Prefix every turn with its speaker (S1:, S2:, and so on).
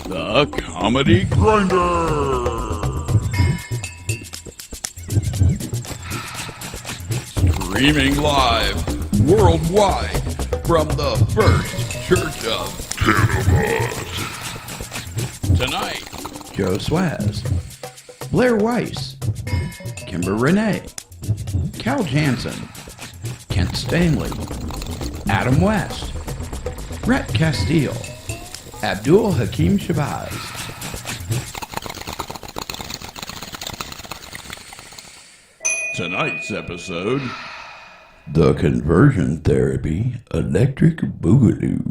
S1: The Comedy Grinder. Streaming live worldwide from the First Church of Cannabis. Tonight,
S2: Joe Swaz, Blair Weiss, Kimber Renee, Cal Jansen, Kent Stanley, Adam West, Rhett Castile, Abdul Hakim Shabazz.
S1: tonight's episode,
S2: The Conversion Therapy Electric Boogaloo.